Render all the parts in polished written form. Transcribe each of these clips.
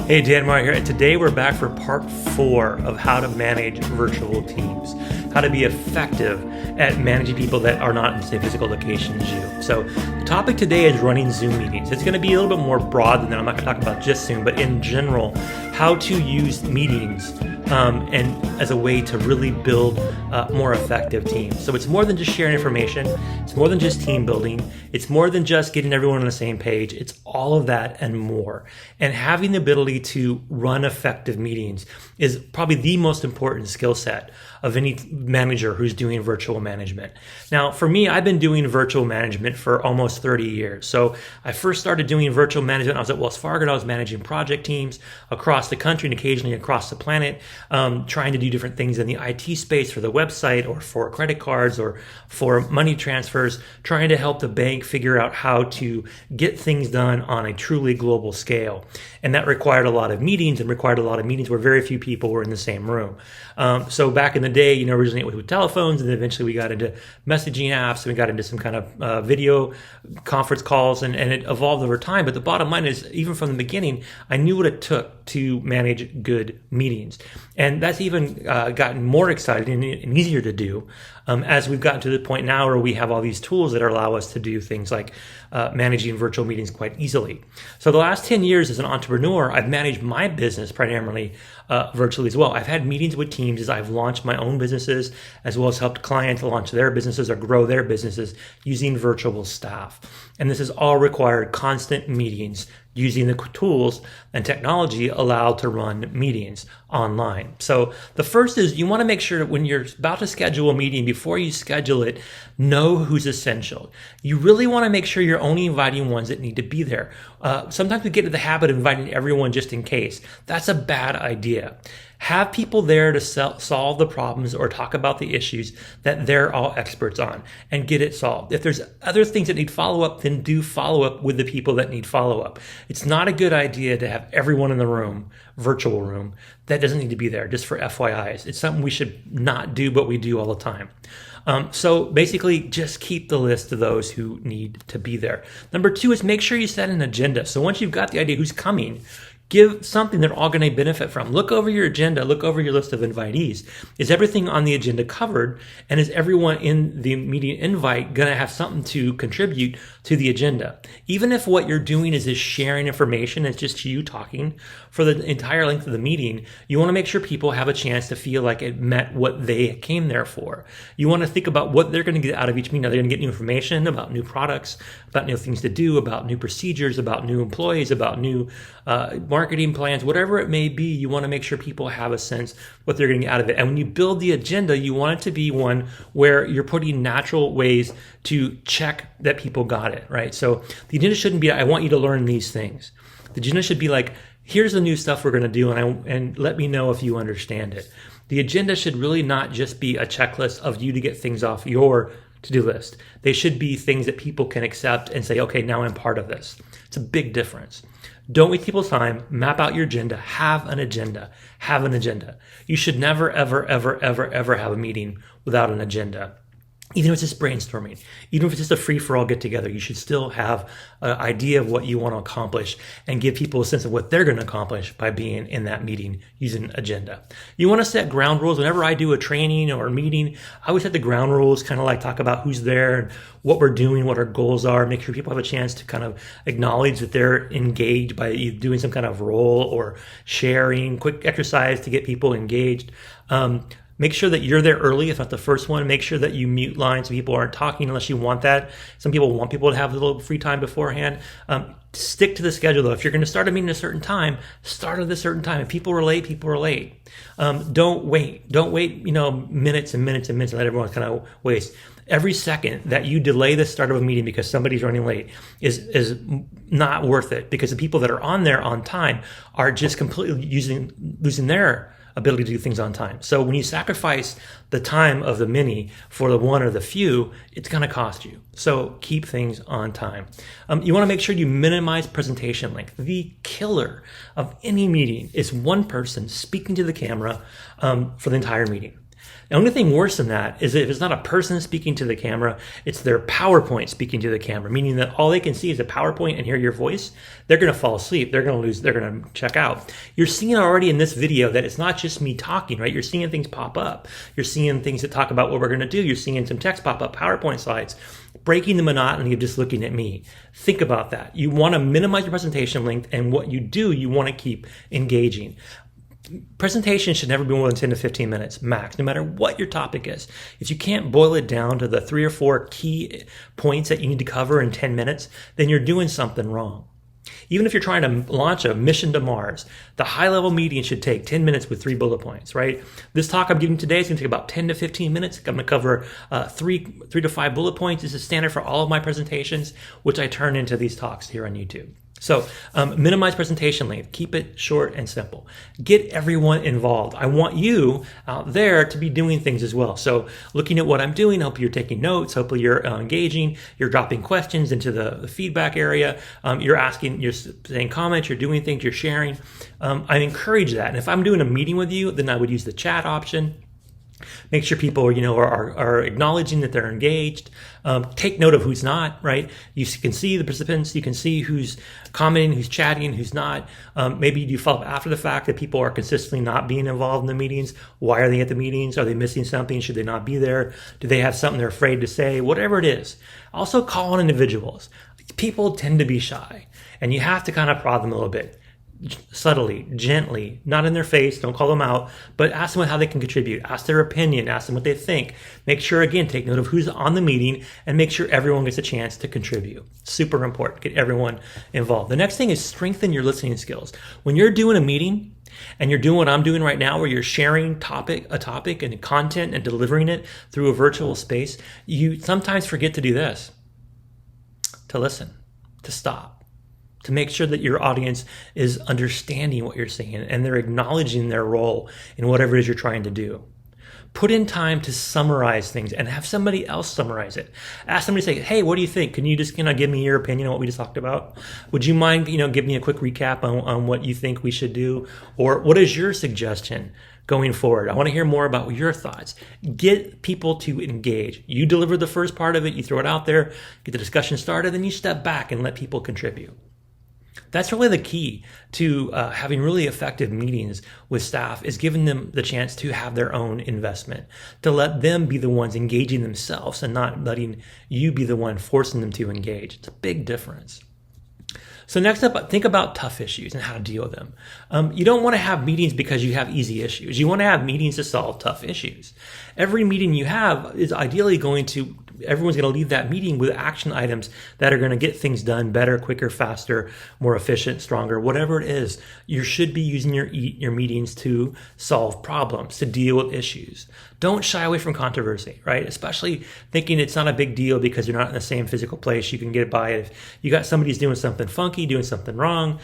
Hey, Dan Meyer here, and today we're back for part 4 of how to manage virtual teams, how to be effective at managing people that are not in the same physical location as you. So the topic today is running Zoom meetings. It's going to be a little bit more broad than that. I'm not going to talk about just Zoom, but in general, how to use meetings and as a way to really build more effective teams. So it's more than just sharing information. It's more than just team building. It's more than just getting everyone on the same page. It's all of that and more. And having the ability to run effective meetings is probably the most important skill set of any manager who's doing virtual management. Now, for me, I've been doing virtual management for almost 30 years. So I first started doing virtual management. I was at Wells Fargo. I was managing project teams across the country and occasionally across the planet, trying to do different things in the IT space for the website or for credit cards or for money transfers, trying to help the bank figure out how to get things done on a truly global scale. And that required a lot of meetings where very few people were in the same room. So back in the day, originally it was with telephones, and then eventually we got into messaging apps, and we got into some kind of video conference calls, and it evolved over time. But the bottom line is, even from the beginning, I knew what it took to manage good meetings. And that's even gotten more exciting and easier to do as we've gotten to the point now where we have all these tools that allow us to do things like managing virtual meetings quite easily. So the last 10 years as an entrepreneur, I've managed my business primarily virtually as well. I've had meetings with teams as I've launched my own businesses, as well as helped clients launch their businesses or grow their businesses using virtual staff. And this has all required constant meetings using the tools and technology allowed to run meetings online. So the first is you want to make sure that when you're about to schedule a meeting, before you schedule it, know who's essential. You really want to make sure you're only inviting ones that need to be there. Sometimes we get into the habit of inviting everyone just in case. That's a bad idea. Have people there to solve the problems or talk about the issues that they're all experts on and get it solved. If there's other things that need follow-up, then do follow-up with the people that need follow-up. It's not a good idea to have everyone in the room, virtual room, that doesn't need to be there, just for FYIs. It's something we should not do, but we do all the time. So basically, just keep the list of those who need to be there. Number 2 is make sure you set an agenda. So once you've got the idea who's coming, give something they're all going to benefit from. Look over your agenda. Look over your list of invitees. Is everything on the agenda covered? And is everyone in the meeting invite going to have something to contribute to the agenda? Even if what you're doing is sharing information, it's just you talking for the entire length of the meeting, you want to make sure people have a chance to feel like it met what they came there for. You want to think about what they're going to get out of each meeting. Are they going to get new information about new products, about new things to do, about new procedures, about new employees, about new marketing plans, whatever it may be? You want to make sure people have a sense what they're going to get out of it. And when you build the agenda, you want it to be one where you're putting natural ways to check that people got it, right? So the agenda shouldn't be, I want you to learn these things. The agenda should be like, here's the new stuff we're going to do, and let me know if you understand it. The agenda should really not just be a checklist of you to get things off your to-do list. They should be things that people can accept and say, okay, now I'm part of this. It's a big difference. Don't waste people's time. Map out your agenda. Have an agenda. Have an agenda. You should never, ever, ever, ever, ever have a meeting without an agenda. Even if it's just brainstorming, even if it's just a free-for-all get-together, you should still have an idea of what you want to accomplish and give people a sense of what they're going to accomplish by being in that meeting using an agenda. You want to set ground rules. Whenever I do a training or a meeting, I always set the ground rules, kind of like talk about who's there and what we're doing, what our goals are, make sure people have a chance to kind of acknowledge that they're engaged by either doing some kind of role or sharing, quick exercise to get people engaged. Make sure that you're there early, if not the first one. Make sure that you mute lines so people aren't talking unless you want that. Some people want people to have a little free time beforehand. Stick to the schedule, though. If you're going to start a meeting at a certain time, start at a certain time. If people are late, people are late. Don't wait. Don't wait, minutes and minutes and minutes and let everyone kind of waste. Every second that you delay the start of a meeting because somebody's running late is not worth it, because the people that are on there on time are just completely losing their ability to do things on time. So when you sacrifice the time of the many for the one or the few, it's going to cost you. So keep things on time. You want to make sure you minimize presentation length. The killer of any meeting is one person speaking to the camera for the entire meeting. The only thing worse than that is if it's not a person speaking to the camera, it's their PowerPoint speaking to the camera, meaning that all they can see is a PowerPoint and hear your voice. They're going to fall asleep. They're going to lose. They're going to check out. You're seeing already in this video that it's not just me talking, right? You're seeing things pop up. You're seeing things that talk about what we're going to do. You're seeing some text pop up, PowerPoint slides, breaking the monotony of just looking at me. Think about that. You want to minimize your presentation length, and what you do, you want to keep engaging. Presentation should never be more than 10 to 15 minutes max, no matter what your topic is. If you can't boil it down to the 3 or 4 key points that you need to cover in 10 minutes, then you're doing something wrong. Even if you're trying to launch a mission to Mars, the high-level meeting should take 10 minutes with 3 bullet points, right? This talk I'm giving today is going to take about 10 to 15 minutes. I'm going to cover 3 to 5 bullet points. This is standard for all of my presentations, which I turn into these talks here on YouTube. So minimize presentation length. Keep it short and simple. Get everyone involved. I want you out there to be doing things as well. So looking at what I'm doing, I hope you're taking notes. Hopefully you're engaging. You're dropping questions into the feedback area. You're asking, you're saying comments, you're doing things, you're sharing. I encourage that. And if I'm doing a meeting with you, then I would use the chat option. Make sure people are acknowledging that they're engaged. Take note of who's not, right? You can see the participants. You can see who's commenting, who's chatting, who's not. Maybe you follow up after the fact that people are consistently not being involved in the meetings. Why are they at the meetings? Are they missing something? Should they not be there? Do they have something they're afraid to say? Whatever it is. Also call on individuals. People tend to be shy, and you have to kind of prod them a little bit. Subtly, gently, not in their face, don't call them out, but ask them how they can contribute. Ask their opinion, ask them what they think. Make sure, again, take note of who's on the meeting and make sure everyone gets a chance to contribute. Super important, get everyone involved. The next thing is strengthen your listening skills. When you're doing a meeting and you're doing what I'm doing right now, where you're sharing a topic and content and delivering it through a virtual space, you sometimes forget to do this, to listen, to stop, to make sure that your audience is understanding what you're saying and they're acknowledging their role in whatever it is you're trying to do. Put in time to summarize things and have somebody else summarize it. Ask somebody to say, hey, what do you think? Can you just give me your opinion on what we just talked about? Would you mind, give me a quick recap on what you think we should do? Or what is your suggestion going forward? I want to hear more about your thoughts. Get people to engage. You deliver the first part of it, you throw it out there, get the discussion started, then you step back and let people contribute. That's really the key to having really effective meetings with staff, is giving them the chance to have their own investment, to let them be the ones engaging themselves and not letting you be the one forcing them to engage. It's a big difference. So next up, think about tough issues and how to deal with them. You don't want to have meetings because you have easy issues. You want to have meetings to solve tough issues. Every meeting you have is ideally everyone's going to leave that meeting with action items that are going to get things done better, quicker, faster, more efficient, stronger, whatever it is. You should be using your meetings to solve problems, to deal with issues. Don't shy away from controversy, right? Especially thinking it's not a big deal because you're not in the same physical place. You can get by it. If you got somebody's doing something funky, doing something wrong,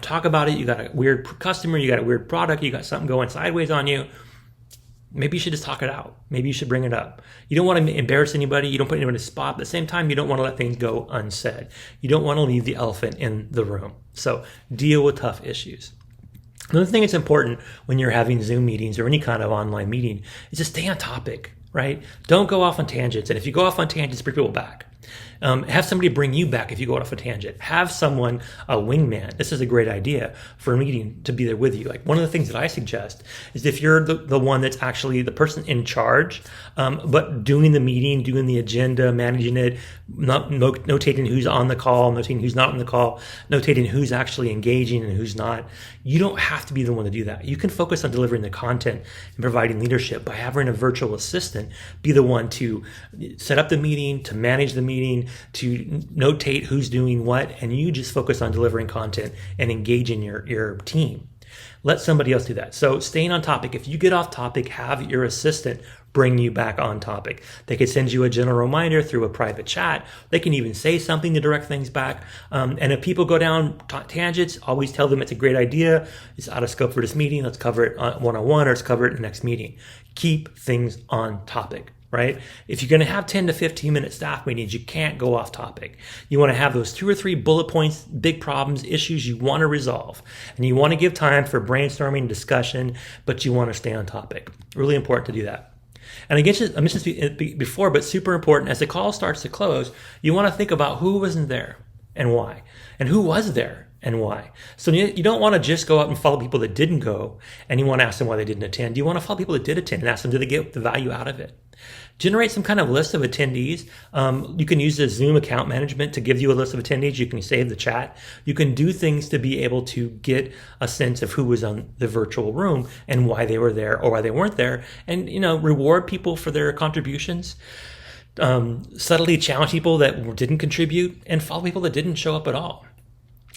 talk about it. You got a weird customer, you got a weird product, you got something going sideways on you. Maybe you should just talk it out. Maybe you should bring it up. You don't want to embarrass anybody. You don't put anyone in a spot. At the same time, you don't want to let things go unsaid. You don't want to leave the elephant in the room. So deal with tough issues. Another thing that's important when you're having Zoom meetings or any kind of online meeting is to stay on topic, right? Don't go off on tangents. And if you go off on tangents, bring people back. Have somebody bring you back if you go off a tangent. Have someone, a wingman. This is a great idea for a meeting to be there with you. Like, one of the things that I suggest is if you're the one that's actually the person in charge, but doing the meeting, doing the agenda, managing it, notating who's on the call, notating who's not on the call, notating who's actually engaging and who's not. You don't have to be the one to do that. You can focus on delivering the content and providing leadership by having a virtual assistant be the one to set up the meeting, to manage the meeting, to notate who's doing what, and you just focus on delivering content and engaging your team. Let somebody else do that. So staying on topic. If you get off topic, have your assistant bring you back on topic. They could send you a general reminder through a private chat. They can even say something to direct things back. And if people go down tangents, always tell them it's a great idea. It's out of scope for this meeting. Let's cover it one-on-one, or let's cover it in the next meeting. Keep things on topic, right? If you're going to have 10 to 15 minute staff meetings, you can't go off topic. You want to have those 2 or 3 bullet points, big problems, issues you want to resolve. And you want to give time for brainstorming, discussion, but you want to stay on topic. Really important to do that. And I mentioned this before, but super important, as the call starts to close, you want to think about who wasn't there and why, and who was there and why. So you don't want to just go out and follow people that didn't go, and you want to ask them why they didn't attend. You want to follow people that did attend and ask them, did they get the value out of it? Generate some kind of list of attendees. You can use the Zoom account management to give you a list of attendees. You can save the chat. You can do things to be able to get a sense of who was on the virtual room and why they were there or why they weren't there, and reward people for their contributions. Subtly challenge people that didn't contribute, and follow people that didn't show up at all.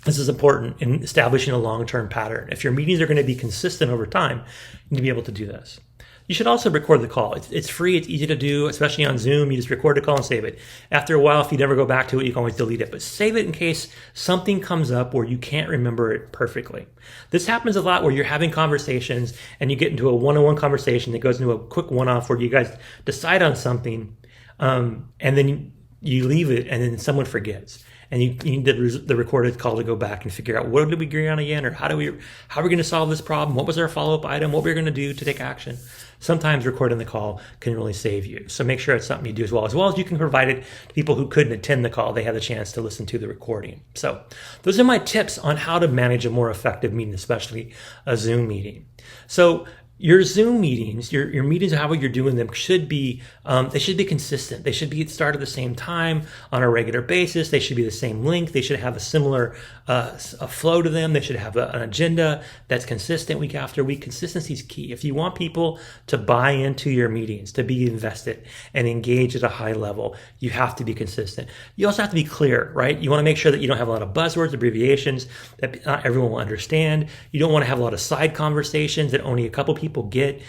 This is important in establishing a long-term pattern. If your meetings are going to be consistent over time, you need to be able to do this. You should also record the call. It's free. It's easy to do, especially on Zoom. You just record the call and save it. After a while, if you never go back to it, you can always delete it. But save it in case something comes up where you can't remember it perfectly. This happens a lot where you're having conversations and you get into a one-on-one conversation that goes into a quick one-off where you guys decide on something, and then you leave it, and then someone forgets. And you need the recorded call to go back and figure out, what did we agree on again, or how are we going to solve this problem? What was our follow-up item? What we're going to do to take action? Sometimes recording the call can really save you. So make sure it's something you do as well as you can provide it to people who couldn't attend the call. They have the chance to listen to the recording. So those are my tips on how to manage a more effective meeting, especially a Zoom meeting. So your Zoom meetings, your meetings, however you're doing them, should be consistent. They should be started at the same time on a regular basis. They should be the same length. They should have a similar a flow to them. They should have an agenda that's consistent week after week. Consistency is key. If you want people to buy into your meetings, to be invested and engage at a high level, you have to be consistent. You also have to be clear, right? You want to make sure that you don't have a lot of buzzwords, abbreviations that not everyone will understand. You don't want to have a lot of side conversations that only a couple people get.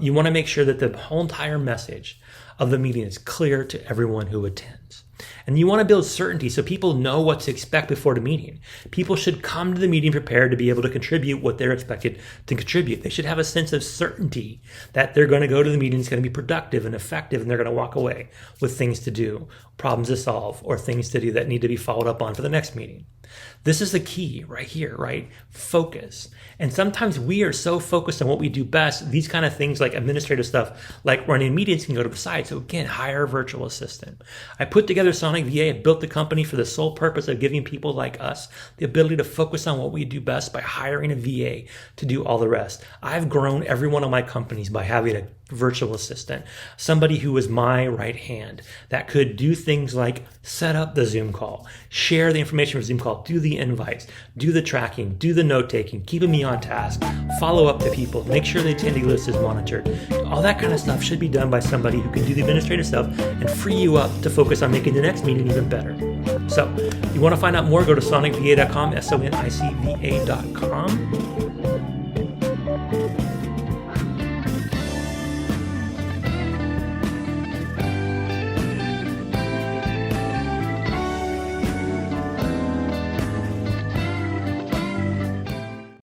You want to make sure that the whole entire message of the meeting is clear to everyone who attends. And you want to build certainty so people know what to expect before the meeting. People should come to the meeting prepared to be able to contribute what they're expected to contribute. They should have a sense of certainty that they're going to go to the meeting, it's going to be productive and effective, and they're going to walk away with things to do, problems to solve, or things to do that need to be followed up on for the next meeting. This is the key right here, right? Focus. And sometimes we are so focused on what we do best, these kind of things like administrative stuff, like running meetings, can go to the side. So again, hire a virtual assistant. I put together Sonic VA. I built the company for the sole purpose of giving people like us the ability to focus on what we do best by hiring a VA to do all the rest. I've grown every one of my companies by having a virtual assistant, somebody who was my right hand that could do things like set up the Zoom call, share the information for Zoom call, do the invites, do the tracking, do the note taking, keeping me on task, follow up to people, make sure the attendee list is monitored. All that kind of stuff should be done by somebody who can do the administrative stuff and free you up to focus on making the next meeting even better. So, you want to find out more, go to sonicva.com, sonicva.com.